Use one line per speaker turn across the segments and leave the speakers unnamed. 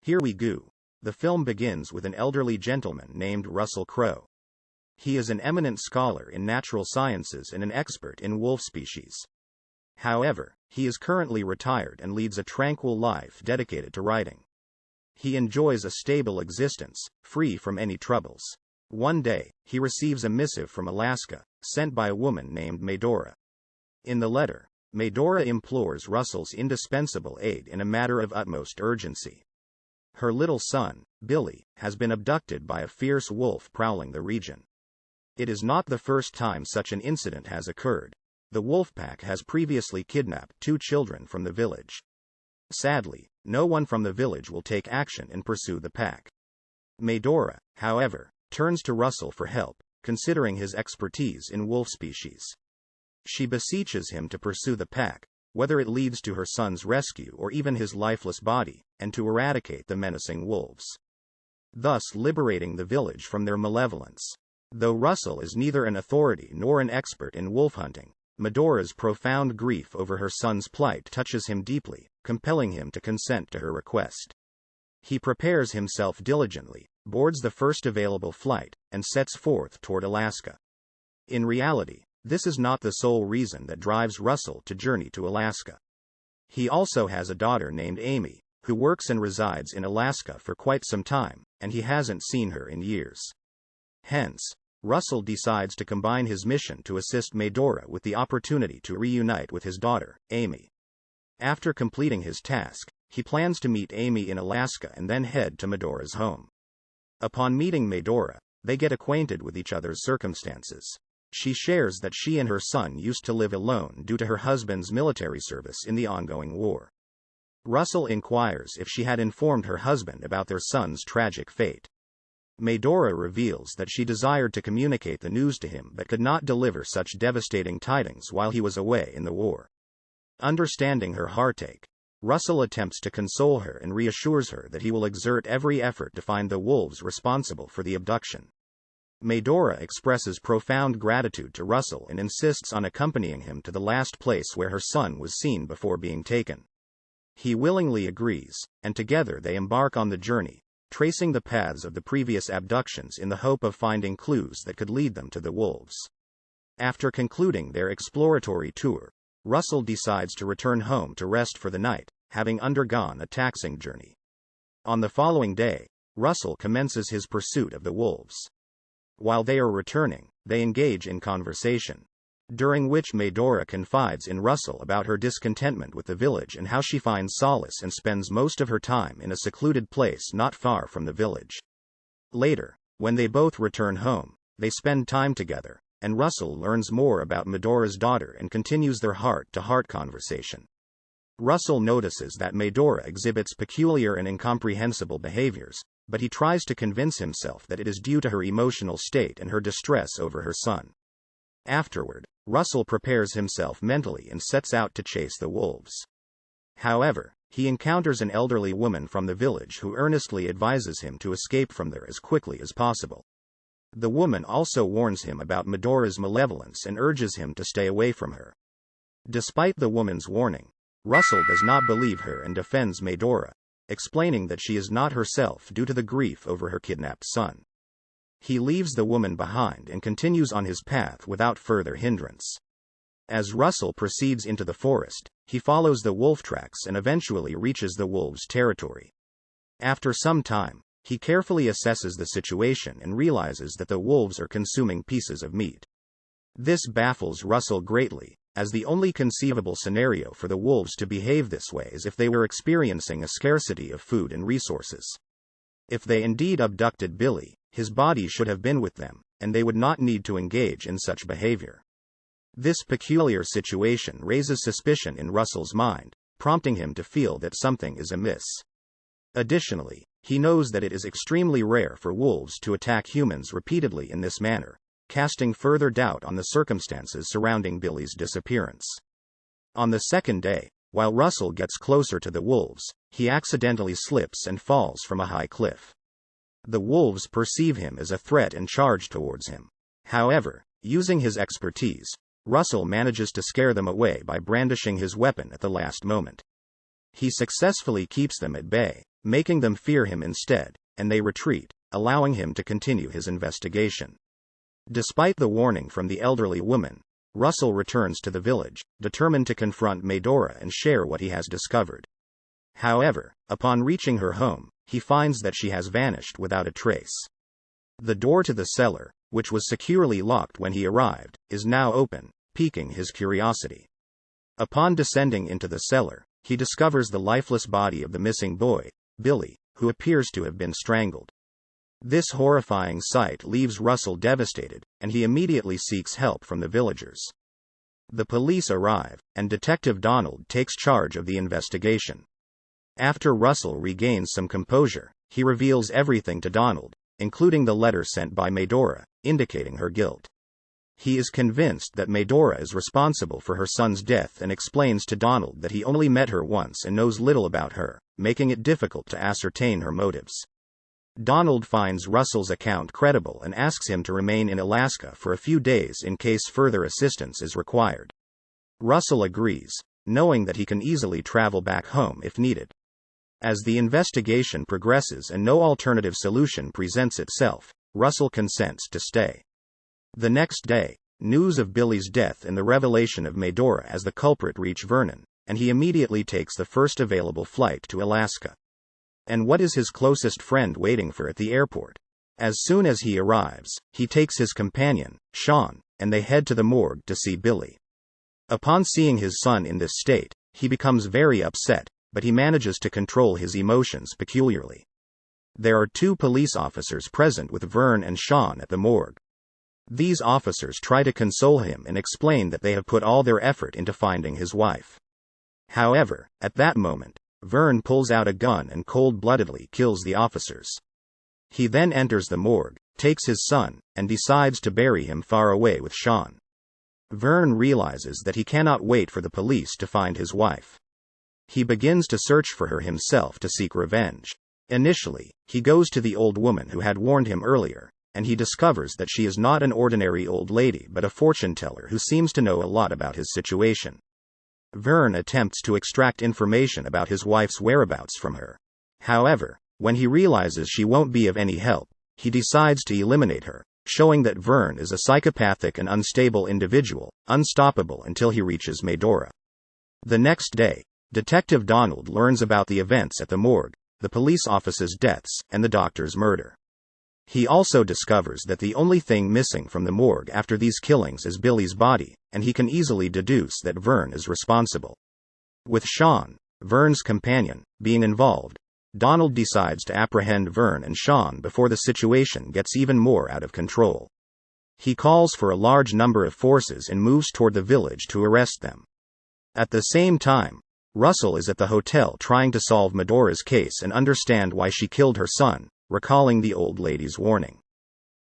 Here we go. The film begins with an elderly gentleman named Russell Crowe. He is an eminent scholar in natural sciences and an expert in wolf species. However, he is currently retired and leads a tranquil life dedicated to writing. He enjoys a stable existence, free from any troubles. One day, he receives a missive from Alaska, sent by a woman named Medora. In the letter, Medora implores Russell's indispensable aid in a matter of utmost urgency. Her little son, Billy, has been abducted by a fierce wolf prowling the region. It is not the first time such an incident has occurred. The wolf pack has previously kidnapped 2 children from the village. Sadly, no one from the village will take action and pursue the pack. Medora, however, turns to Russell for help, considering his expertise in wolf species. She beseeches him to pursue the pack, whether it leads to her son's rescue or even his lifeless body, and to eradicate the menacing wolves, thus liberating the village from their malevolence. Though Russell is neither an authority nor an expert in wolf hunting, Medora's profound grief over her son's plight touches him deeply, compelling him to consent to her request. He prepares himself diligently, boards the first available flight, and sets forth toward Alaska. In reality, this is not the sole reason that drives Russell to journey to Alaska. He also has a daughter named Amy, who works and resides in Alaska for quite some time, and he hasn't seen her in years. Hence, Russell decides to combine his mission to assist Medora with the opportunity to reunite with his daughter, Amy. After completing his task, he plans to meet Amy in Alaska and then head to Medora's home. Upon meeting Medora, they get acquainted with each other's circumstances. She shares that she and her son used to live alone due to her husband's military service in the ongoing war. Russell inquires if she had informed her husband about their son's tragic fate. Medora reveals that she desired to communicate the news to him but could not deliver such devastating tidings while he was away in the war. Understanding her heartache, Russell attempts to console her and reassures her that he will exert every effort to find the wolves responsible for the abduction. Medora expresses profound gratitude to Russell and insists on accompanying him to the last place where her son was seen before being taken. He willingly agrees, and together they embark on the journey, tracing the paths of the previous abductions in the hope of finding clues that could lead them to the wolves. After concluding their exploratory tour, Russell decides to return home to rest for the night, having undergone a taxing journey. On the following day, Russell commences his pursuit of the wolves. While they are returning, they engage in conversation, during which Medora confides in Russell about her discontentment with the village and how she finds solace and spends most of her time in a secluded place not far from the village. Later, when they both return home, they spend time together, and Russell learns more about Medora's daughter and continues their heart-to-heart conversation. Russell notices that Medora exhibits peculiar and incomprehensible behaviors, but he tries to convince himself that it is due to her emotional state and her distress over her son. Afterward, Russell prepares himself mentally and sets out to chase the wolves. However, he encounters an elderly woman from the village who earnestly advises him to escape from there as quickly as possible. The woman also warns him about Medora's malevolence and urges him to stay away from her. Despite the woman's warning, Russell does not believe her and defends Medora, explaining that she is not herself due to the grief over her kidnapped son. He leaves the woman behind and continues on his path without further hindrance. As Russell proceeds into the forest, he follows the wolf tracks and eventually reaches the wolves' territory. After some time, he carefully assesses the situation and realizes that the wolves are consuming pieces of meat. This baffles Russell greatly, as the only conceivable scenario for the wolves to behave this way is if they were experiencing a scarcity of food and resources. If they indeed abducted Billy, his body should have been with them, and they would not need to engage in such behavior. This peculiar situation raises suspicion in Russell's mind, prompting him to feel that something is amiss. Additionally, he knows that it is extremely rare for wolves to attack humans repeatedly in this manner, casting further doubt on the circumstances surrounding Billy's disappearance. On the second day, while Russell gets closer to the wolves, he accidentally slips and falls from a high cliff. The wolves perceive him as a threat and charge towards him. However, using his expertise, Russell manages to scare them away by brandishing his weapon at the last moment. He successfully keeps them at bay, making them fear him instead, and they retreat, allowing him to continue his investigation. Despite the warning from the elderly woman, Russell returns to the village, determined to confront Medora and share what he has discovered. However, upon reaching her home, he finds that she has vanished without a trace. The door to the cellar, which was securely locked when he arrived, is now open, piquing his curiosity. Upon descending into the cellar, he discovers the lifeless body of the missing boy, Billy, who appears to have been strangled. This horrifying sight leaves Russell devastated, and he immediately seeks help from the villagers. The police arrive, and Detective Donald takes charge of the investigation. After Russell regains some composure, he reveals everything to Donald, including the letter sent by Medora, indicating her guilt. He is convinced that Medora is responsible for her son's death and explains to Donald that he only met her once and knows little about her, making it difficult to ascertain her motives. Donald finds Russell's account credible and asks him to remain in Alaska for a few days in case further assistance is required. Russell agrees, knowing that he can easily travel back home if needed. As the investigation progresses and no alternative solution presents itself, Russell consents to stay. The next day, news of Billy's death and the revelation of Medora as the culprit reach Vernon, and he immediately takes the first available flight to Alaska. And what is his closest friend waiting for at the airport? As soon as he arrives, he takes his companion, Sean, and they head to the morgue to see Billy. Upon seeing his son in this state, he becomes very upset, but he manages to control his emotions peculiarly. There are 2 police officers present with Vern and Sean at the morgue. These officers try to console him and explain that they have put all their effort into finding his wife. However, at that moment, Vern pulls out a gun and cold-bloodedly kills the officers. He then enters the morgue, takes his son, and decides to bury him far away with Sean. Vern realizes that he cannot wait for the police to find his wife. He begins to search for her himself to seek revenge. Initially, he goes to the old woman who had warned him earlier, and he discovers that she is not an ordinary old lady but a fortune-teller who seems to know a lot about his situation. Vern attempts to extract information about his wife's whereabouts from her. However, when he realizes she won't be of any help, he decides to eliminate her, showing that Vern is a psychopathic and unstable individual, unstoppable until he reaches Medora. The next day, Detective Donald learns about the events at the morgue, the police officers' deaths, and the doctor's murder. He also discovers that the only thing missing from the morgue after these killings is Billy's body, and he can easily deduce that Vern is responsible. With Sean, Vern's companion, being involved, Donald decides to apprehend Vern and Sean before the situation gets even more out of control. He calls for a large number of forces and moves toward the village to arrest them. At the same time, Russell is at the hotel trying to solve Medora's case and understand why she killed her son, recalling the old lady's warning.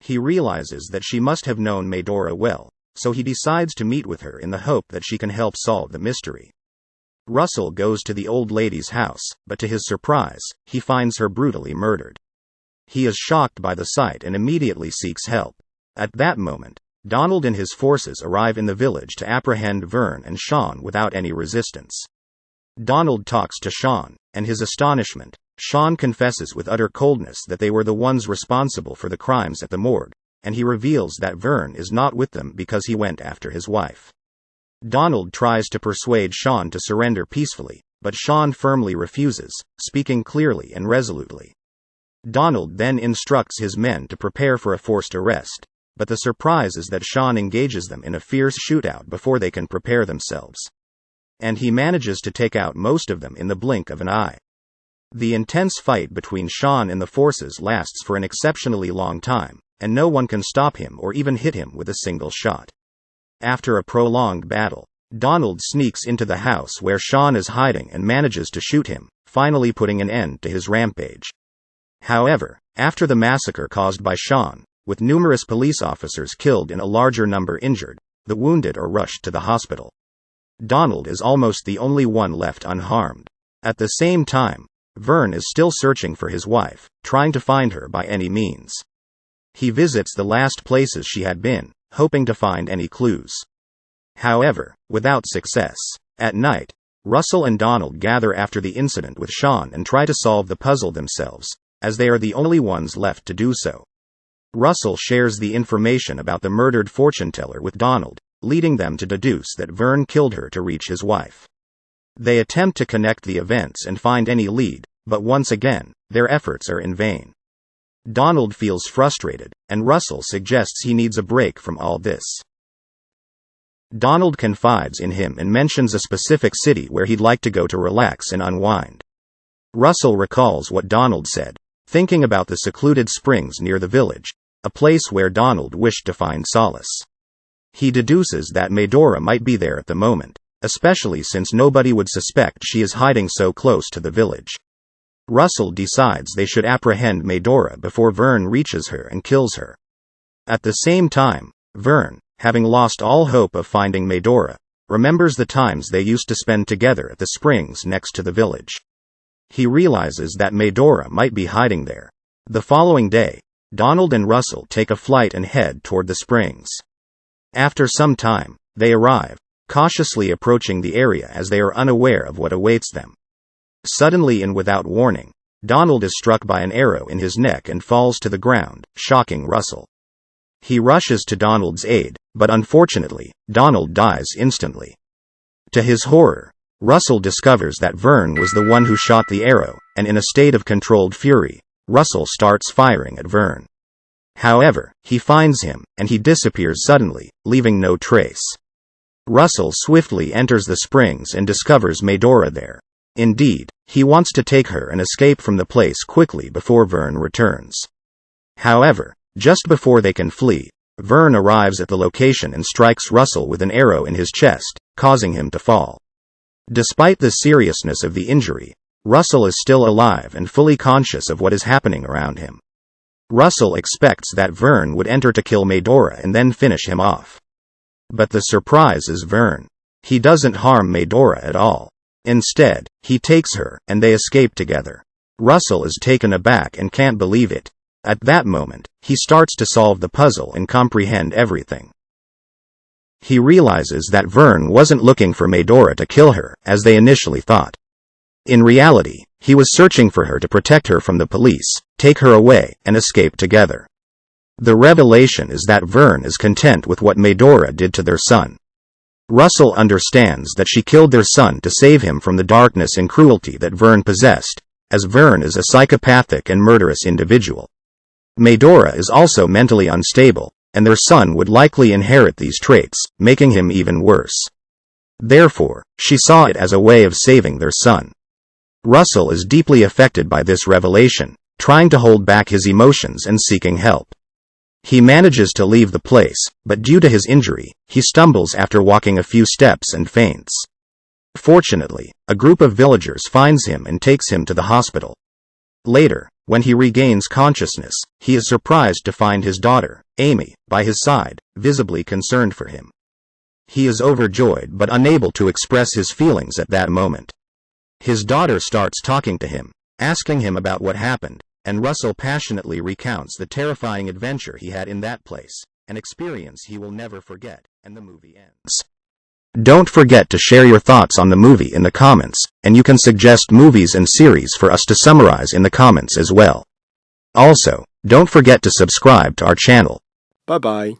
He realizes that she must have known Medora well, so he decides to meet with her in the hope that she can help solve the mystery. Russell goes to the old lady's house, but to his surprise, he finds her brutally murdered. He is shocked by the sight and immediately seeks help. At that moment, Donald and his forces arrive in the village to apprehend Vern and Sean without any resistance. Donald talks to Sean, and his astonishment, Sean confesses with utter coldness that they were the ones responsible for the crimes at the morgue, and he reveals that Vern is not with them because he went after his wife. Donald tries to persuade Sean to surrender peacefully, but Sean firmly refuses, speaking clearly and resolutely. Donald then instructs his men to prepare for a forced arrest, but the surprise is that Sean engages them in a fierce shootout before they can prepare themselves. And he manages to take out most of them in the blink of an eye. The intense fight between Sean and the forces lasts for an exceptionally long time, and no one can stop him or even hit him with a single shot. After a prolonged battle, Donald sneaks into the house where Sean is hiding and manages to shoot him, finally putting an end to his rampage. However, after the massacre caused by Sean, with numerous police officers killed and a larger number injured, the wounded are rushed to the hospital. Donald is almost the only one left unharmed. At the same time, Vern is still searching for his wife, trying to find her by any means. He visits the last places she had been, hoping to find any clues. However, without success. At night, Russell and Donald gather after the incident with Sean and try to solve the puzzle themselves, as they are the only ones left to do so. Russell shares the information about the murdered fortune-teller with Donald, leading them to deduce that Vern killed her to reach his wife. They attempt to connect the events and find any lead, but once again, their efforts are in vain. Donald feels frustrated, and Russell suggests he needs a break from all this. Donald confides in him and mentions a specific city where he'd like to go to relax and unwind. Russell recalls what Donald said, thinking about the secluded springs near the village, a place where Donald wished to find solace. He deduces that Medora might be there at the moment, especially since nobody would suspect she is hiding so close to the village. Russell decides they should apprehend Medora before Vern reaches her and kills her. At the same time, Vern, having lost all hope of finding Medora, remembers the times they used to spend together at the springs next to the village. He realizes that Medora might be hiding there. The following day, Donald and Russell take a flight and head toward the springs. After some time, they arrive, cautiously approaching the area as they are unaware of what awaits them. Suddenly and without warning, Donald is struck by an arrow in his neck and falls to the ground, shocking Russell. He rushes to Donald's aid, but unfortunately, Donald dies instantly. To his horror, Russell discovers that Vern was the one who shot the arrow, and in a state of controlled fury, Russell starts firing at Vern. However, he finds him, and he disappears suddenly, leaving no trace. Russell swiftly enters the springs and discovers Medora there. Indeed, he wants to take her and escape from the place quickly before Vern returns. However, just before they can flee, Vern arrives at the location and strikes Russell with an arrow in his chest, causing him to fall. Despite the seriousness of the injury, Russell is still alive and fully conscious of what is happening around him. Russell expects that Vern would enter to kill Medora and then finish him off. But the surprise is Vern. He doesn't harm Medora at all. Instead, he takes her, and they escape together. Russell is taken aback and can't believe it. At that moment, he starts to solve the puzzle and comprehend everything. He realizes that Vern wasn't looking for Medora to kill her, as they initially thought. In reality, he was searching for her to protect her from the police, take her away, and escape together. The revelation is that Vern is content with what Medora did to their son. Russell understands that she killed their son to save him from the darkness and cruelty that Vern possessed, as Vern is a psychopathic and murderous individual. Medora is also mentally unstable, and their son would likely inherit these traits, making him even worse. Therefore, she saw it as a way of saving their son. Russell is deeply affected by this revelation, trying to hold back his emotions and seeking help. He manages to leave the place, but due to his injury, he stumbles after walking a few steps and faints. Fortunately, a group of villagers finds him and takes him to the hospital. Later, when he regains consciousness, he is surprised to find his daughter, Amy, by his side, visibly concerned for him. He is overjoyed but unable to express his feelings at that moment. His daughter starts talking to him, asking him about what happened, and Russell passionately recounts the terrifying adventure he had in that place, an experience he will never forget, and the movie ends. Don't forget to share your thoughts on the movie in the comments, and you can suggest movies and series for us to summarize in the comments as well. Also, don't forget to subscribe to our channel.
Bye-bye.